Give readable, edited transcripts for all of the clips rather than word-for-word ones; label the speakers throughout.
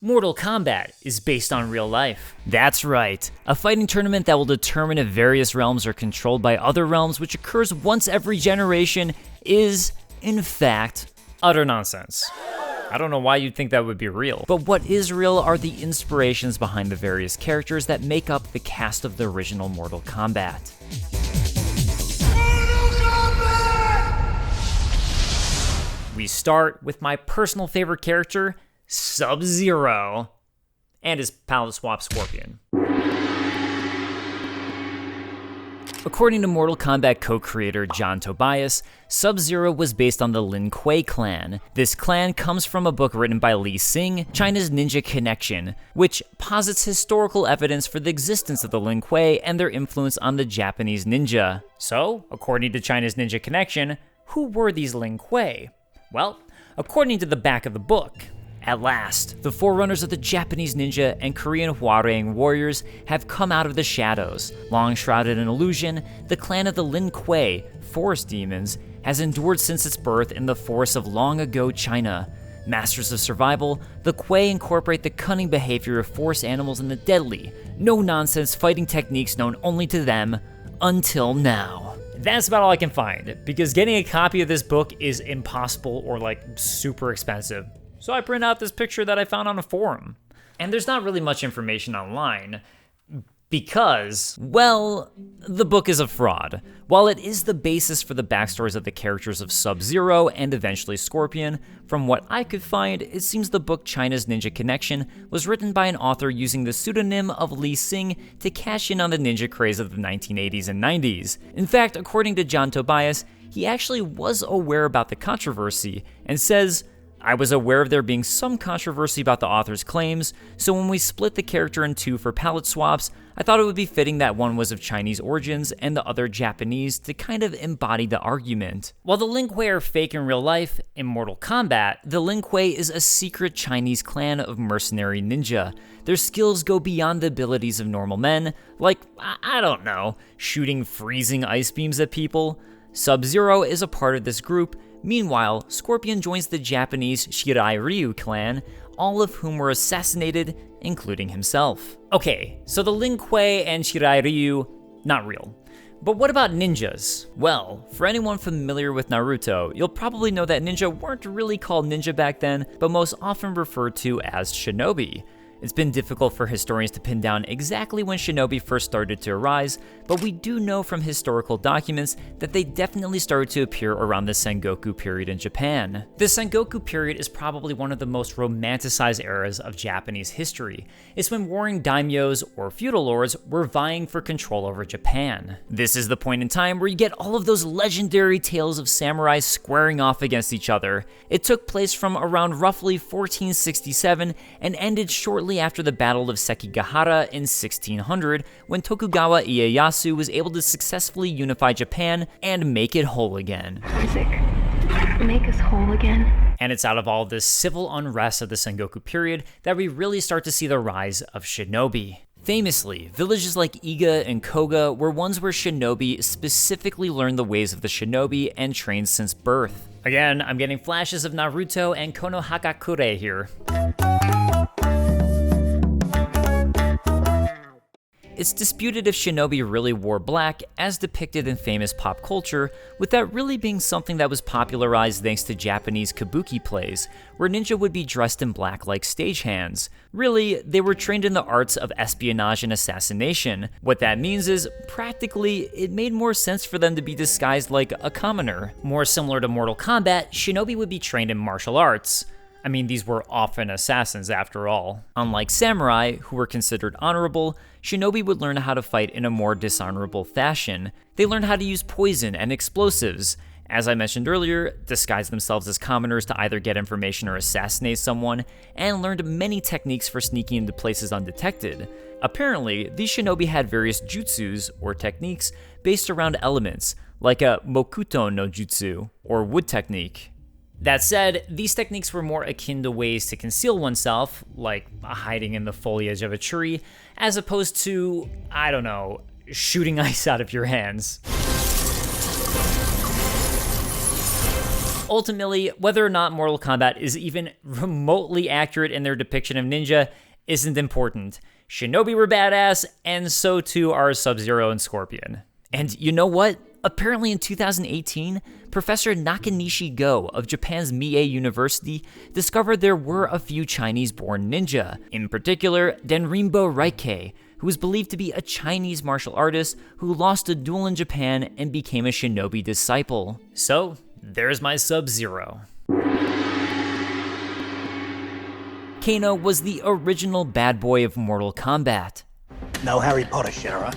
Speaker 1: Mortal Kombat is based on real life. That's right, a fighting tournament that will determine if various realms are controlled by other realms, which occurs once every generation, is, in fact, utter nonsense. I don't know why you'd think that would be real. But what is real are the inspirations behind the various characters that make up the cast of the original Mortal Kombat. We start with my personal favorite character, Sub-Zero, and his palette swap Scorpion. According to Mortal Kombat co-creator John Tobias, Sub-Zero was based on the Lin Kuei clan. This clan comes from a book written by Li Xing, China's Ninja Connection, which posits historical evidence for the existence of the Lin Kuei and their influence on the Japanese ninja. So, according to China's Ninja Connection, who were these Lin Kuei? Well, according to the back of the book, at last, the forerunners of the Japanese ninja and Korean Hwarang warriors have come out of the shadows. Long shrouded in illusion, the clan of the Lin Kuei, forest demons, has endured since its birth in the forests of long ago China. Masters of survival, the Kuei incorporate the cunning behavior of forest animals and the deadly, no-nonsense fighting techniques known only to them, until now. That's about all I can find, because getting a copy of this book is impossible or super expensive. So I print out this picture that I found on a forum. And there's not really much information online because, well, the book is a fraud. While it is the basis for the backstories of the characters of Sub-Zero and eventually Scorpion, from what I could find, it seems the book China's Ninja Connection was written by an author using the pseudonym of Li Xing to cash in on the ninja craze of the 1980s and 90s. In fact, according to John Tobias, he actually was aware about the controversy and says, "I was aware of there being some controversy about the author's claims, so when we split the character in two for palette swaps, I thought it would be fitting that one was of Chinese origins and the other Japanese to kind of embody the argument." While the Lin Kuei are fake in real life, in Mortal Kombat, the Lin Kuei is a secret Chinese clan of mercenary ninja. Their skills go beyond the abilities of normal men, like, I don't know, shooting freezing ice beams at people. Sub-Zero is a part of this group. Meanwhile, Scorpion joins the Japanese Shirai Ryu clan, all of whom were assassinated, including himself. Okay, so the Lin Kuei and Shirai Ryu, not real. But what about ninjas? Well, for anyone familiar with Naruto, you'll probably know that ninja weren't really called ninja back then, but most often referred to as shinobi. It's been difficult for historians to pin down exactly when shinobi first started to arise, but we do know from historical documents that they definitely started to appear around the Sengoku period in Japan. The Sengoku period is probably one of the most romanticized eras of Japanese history. It's when warring daimyos, or feudal lords, were vying for control over Japan. This is the point in time where you get all of those legendary tales of samurais squaring off against each other. It took place from around roughly 1467 and ended shortly after the Battle of Sekigahara in 1600, when Tokugawa Ieyasu was able to successfully unify Japan and make it whole again.
Speaker 2: Isaac, make us whole again.
Speaker 1: And it's out of all this civil unrest of the Sengoku period that we really start to see the rise of shinobi. Famously, villages like Iga and Koga were ones where shinobi specifically learned the ways of the shinobi and trained since birth. Again, I'm getting flashes of Naruto and Konohagakure here. It's disputed if shinobi really wore black, as depicted in famous pop culture, with that really being something that was popularized thanks to Japanese kabuki plays, where ninja would be dressed in black like stagehands. Really, they were trained in the arts of espionage and assassination. What that means is, practically, it made more sense for them to be disguised like a commoner. More similar to Mortal Kombat, shinobi would be trained in martial arts. I mean, these were often assassins after all. Unlike samurai, who were considered honorable, shinobi would learn how to fight in a more dishonorable fashion. They learned how to use poison and explosives. As I mentioned earlier, disguised themselves as commoners to either get information or assassinate someone, and learned many techniques for sneaking into places undetected. Apparently, these shinobi had various jutsus, or techniques, based around elements, like a mokuto no jutsu, or wood technique. That said, these techniques were more akin to ways to conceal oneself, like hiding in the foliage of a tree, as opposed to, I don't know, shooting ice out of your hands. Ultimately, whether or not Mortal Kombat is even remotely accurate in their depiction of ninja isn't important. Shinobi were badass, and so too are Sub-Zero and Scorpion. And you know what? Apparently in 2018, Professor Nakanishi Go of Japan's Mie University discovered there were a few Chinese-born ninja, in particular Denrinbo Raikei, who was believed to be a Chinese martial artist who lost a duel in Japan and became a shinobi disciple. So, there's my Sub-Zero. Kano was the original bad boy of Mortal Kombat.
Speaker 3: No Harry Potter shit, alright?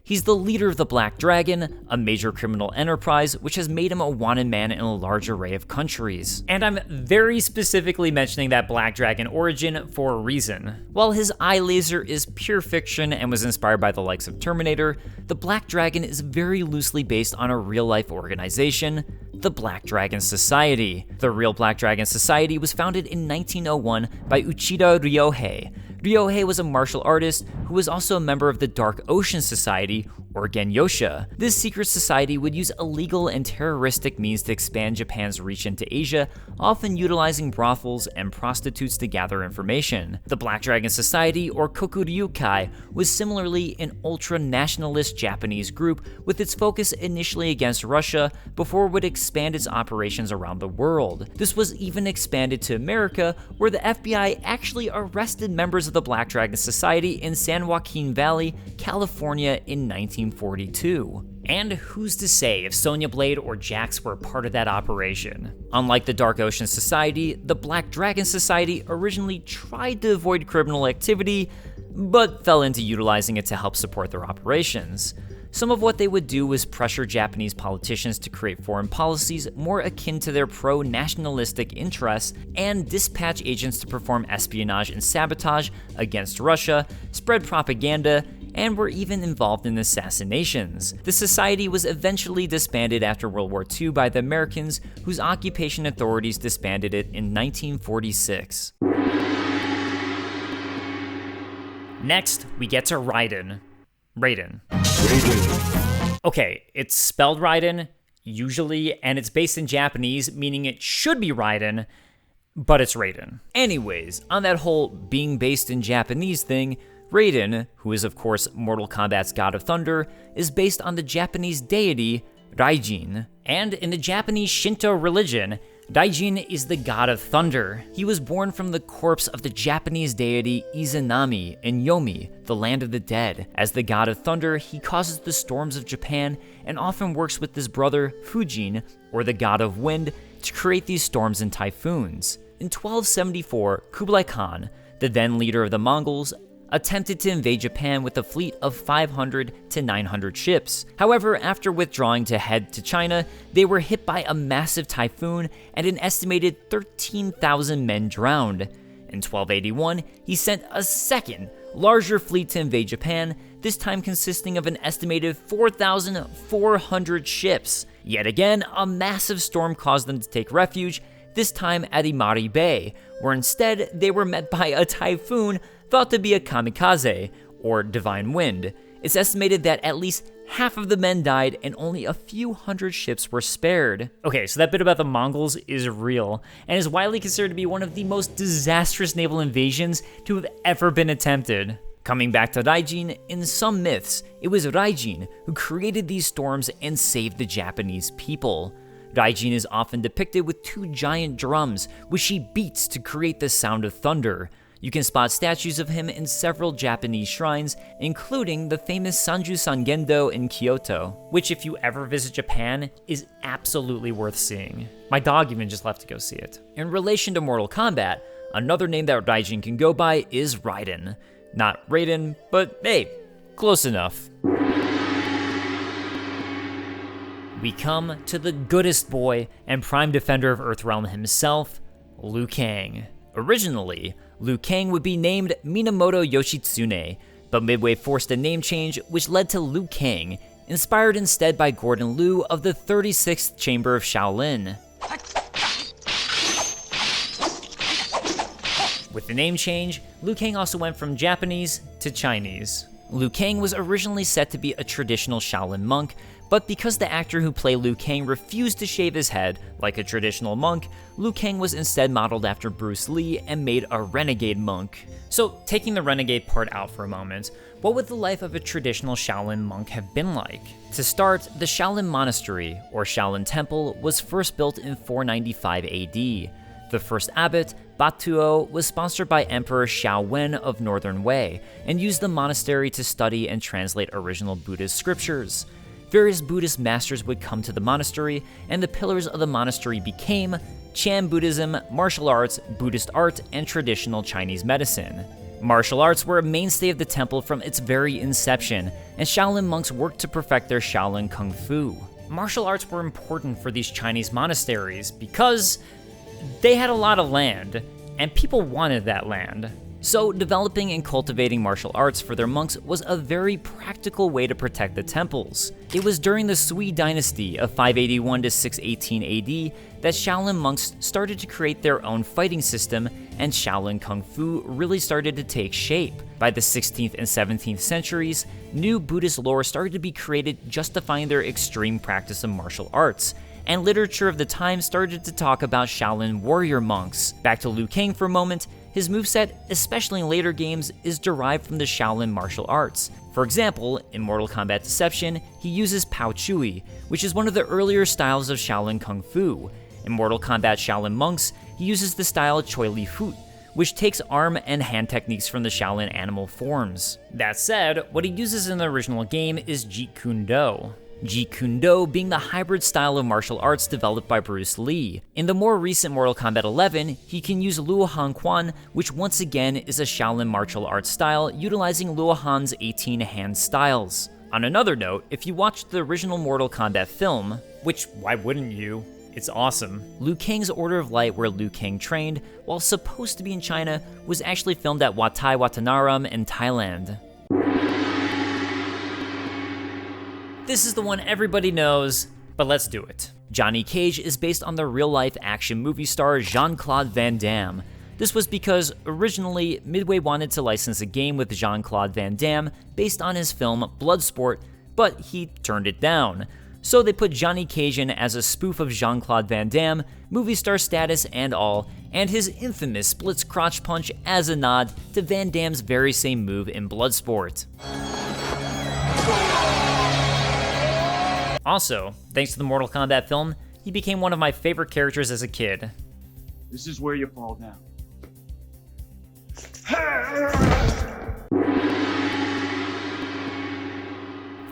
Speaker 1: He's the leader of the Black Dragon, a major criminal enterprise which has made him a wanted man in a large array of countries. And I'm very specifically mentioning that Black Dragon origin for a reason. While his eye laser is pure fiction and was inspired by the likes of Terminator, the Black Dragon is very loosely based on a real-life organization, the Black Dragon Society. The real Black Dragon Society was founded in 1901 by Uchida Ryohei. Ryohei was a martial artist who was also a member of the Dark Ocean Society, or Genyosha. This secret society would use illegal and terroristic means to expand Japan's reach into Asia, often utilizing brothels and prostitutes to gather information. The Black Dragon Society, or Kokuryukai, was similarly an ultra-nationalist Japanese group with its focus initially against Russia before it would expand its operations around the world. This was even expanded to America, where the FBI actually arrested members of the Black Dragon Society in San Joaquin Valley, California in 1942. And who's to say if Sonya Blade or Jax were part of that operation? Unlike the Dark Ocean Society, the Black Dragon Society originally tried to avoid criminal activity, but fell into utilizing it to help support their operations. Some of what they would do was pressure Japanese politicians to create foreign policies more akin to their pro-nationalistic interests and dispatch agents to perform espionage and sabotage against Russia, spread propaganda, and were even involved in assassinations. The society was eventually disbanded after World War II by the Americans, whose occupation authorities disbanded it in 1946. Next, we get to Raiden. Raiden. Okay, it's spelled Raiden, usually, and it's based in Japanese, meaning it should be Raiden, but it's Raiden. Anyways, on that whole being based in Japanese thing, Raiden, who is of course Mortal Kombat's God of Thunder, is based on the Japanese deity Raijin. And in the Japanese Shinto religion, Raijin is the god of thunder. He was born from the corpse of the Japanese deity Izanami in Yomi, the land of the dead. As the god of thunder, he causes the storms of Japan and often works with his brother Fujin, or the god of wind, to create these storms and typhoons. In 1274, Kublai Khan, the then leader of the Mongols, attempted to invade Japan with a fleet of 500 to 900 ships. However, after withdrawing to head to China, they were hit by a massive typhoon and an estimated 13,000 men drowned. In 1281, he sent a second, larger fleet to invade Japan, this time consisting of an estimated 4,400 ships. Yet again, a massive storm caused them to take refuge, this time at Imari Bay, where instead they were met by a typhoon thought to be a kamikaze, or divine wind. It's estimated that at least half of the men died and only a few hundred ships were spared. Okay, so that bit about the Mongols is real, and is widely considered to be one of the most disastrous naval invasions to have ever been attempted. Coming back to Raijin, in some myths, it was Raijin who created these storms and saved the Japanese people. Raijin is often depicted with two giant drums, which he beats to create the sound of thunder. You can spot statues of him in several Japanese shrines, including the famous Sanju Sangendo in Kyoto, which if you ever visit Japan, is absolutely worth seeing. My dog even just left to go see it. In relation to Mortal Kombat, another name that Raijin can go by is Raiden. Not Raiden, but hey, close enough. We come to the goodest boy and prime defender of Earthrealm himself, Liu Kang. Originally, Liu Kang would be named Minamoto Yoshitsune, but Midway forced a name change which led to Liu Kang, inspired instead by Gordon Liu of the 36th Chamber of Shaolin. With the name change, Liu Kang also went from Japanese to Chinese. Liu Kang was originally set to be a traditional Shaolin monk, But because the actor who played Liu Kang refused to shave his head like a traditional monk, Liu Kang was instead modeled after Bruce Lee and made a renegade monk. So taking the renegade part out for a moment, what would the life of a traditional Shaolin monk have been like? To start, the Shaolin Monastery, or Shaolin Temple, was first built in 495 AD. The first abbot, Batuo, was sponsored by Emperor Xiaowen of Northern Wei, and used the monastery to study and translate original Buddhist scriptures. Various Buddhist masters would come to the monastery, and the pillars of the monastery became Chan Buddhism, martial arts, Buddhist art, and traditional Chinese medicine. Martial arts were a mainstay of the temple from its very inception, and Shaolin monks worked to perfect their Shaolin Kung Fu. Martial arts were important for these Chinese monasteries because they had a lot of land, and people wanted that land. So developing and cultivating martial arts for their monks was a very practical way to protect the temples. It was during the Sui dynasty of 581 to 618 AD that Shaolin monks started to create their own fighting system, and Shaolin Kung Fu really started to take shape. By the 16th and 17th centuries, new Buddhist lore started to be created justifying their extreme practice of martial arts, and literature of the time started to talk about Shaolin warrior monks. Back to Liu Kang for a moment, his moveset, especially in later games, is derived from the Shaolin martial arts. For example, in Mortal Kombat Deception, he uses Pao Chui, which is one of the earlier styles of Shaolin Kung Fu. In Mortal Kombat Shaolin Monks, he uses the style Choi Li Fut, which takes arm and hand techniques from the Shaolin animal forms. That said, what he uses in the original game is Jeet Kune Do. Jeet Kune Do being the hybrid style of martial arts developed by Bruce Lee. In the more recent Mortal Kombat 11, he can use Luo Han Quan, which once again is a Shaolin martial arts style utilizing Luo Han's 18 hand styles. On another note, if you watched the original Mortal Kombat film, which why wouldn't you? It's awesome. Liu Kang's Order of Light, where Liu Kang trained, while supposed to be in China, was actually filmed at Wat Thai Watanaram in Thailand. This is the one everybody knows, but let's do it. Johnny Cage is based on the real-life action movie star Jean-Claude Van Damme. This was because, originally, Midway wanted to license a game with Jean-Claude Van Damme based on his film Bloodsport, but he turned it down. So they put Johnny Cage in as a spoof of Jean-Claude Van Damme, movie star status and all, and his infamous splits crotch punch as a nod to Van Damme's very same move in Bloodsport. Also, thanks to the Mortal Kombat film, he became one of my favorite characters as a kid.
Speaker 4: This is where you fall down.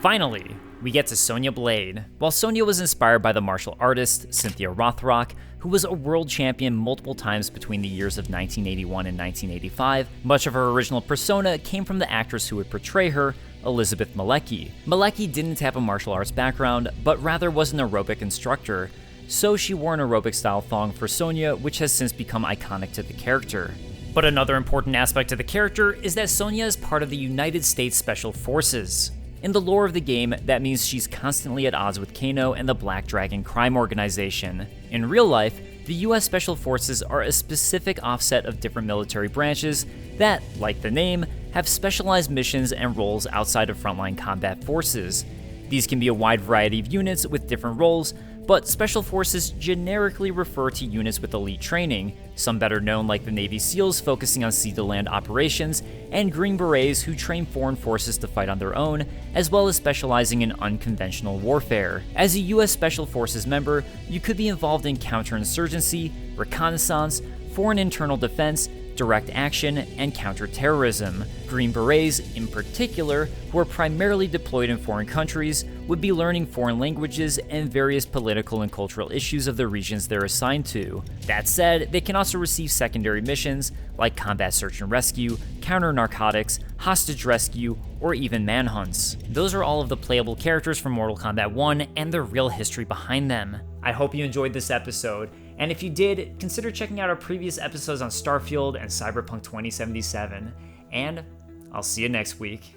Speaker 1: Finally, we get to Sonya Blade. While Sonya was inspired by the martial artist Cynthia Rothrock, who was a world champion multiple times between the years of 1981 and 1985, much of her original persona came from the actress who would portray her, Elizabeth Malecki. Malecki didn't have a martial arts background, but rather was an aerobic instructor, so she wore an aerobic-style thong for Sonya, which has since become iconic to the character. But another important aspect to the character is that Sonya is part of the United States Special Forces. In the lore of the game, that means she's constantly at odds with Kano and the Black Dragon crime organization. In real life, the US Special Forces are a specific offset of different military branches that, like the name, have specialized missions and roles outside of frontline combat forces. These can be a wide variety of units with different roles, but Special Forces generically refer to units with elite training, some better known like the Navy SEALs focusing on sea-to-land operations, and Green Berets who train foreign forces to fight on their own, as well as specializing in unconventional warfare. As a US Special Forces member, you could be involved in counterinsurgency, reconnaissance, foreign internal defense, direct action, and counterterrorism. Green Berets, in particular, who are primarily deployed in foreign countries, would be learning foreign languages and various political and cultural issues of the regions they're assigned to. That said, they can also receive secondary missions like combat search and rescue, counter-narcotics, hostage rescue, or even manhunts. Those are all of the playable characters from Mortal Kombat 1 and the real history behind them. I hope you enjoyed this episode, and if you did, consider checking out our previous episodes on Starfield and Cyberpunk 2077, and I'll see you next week.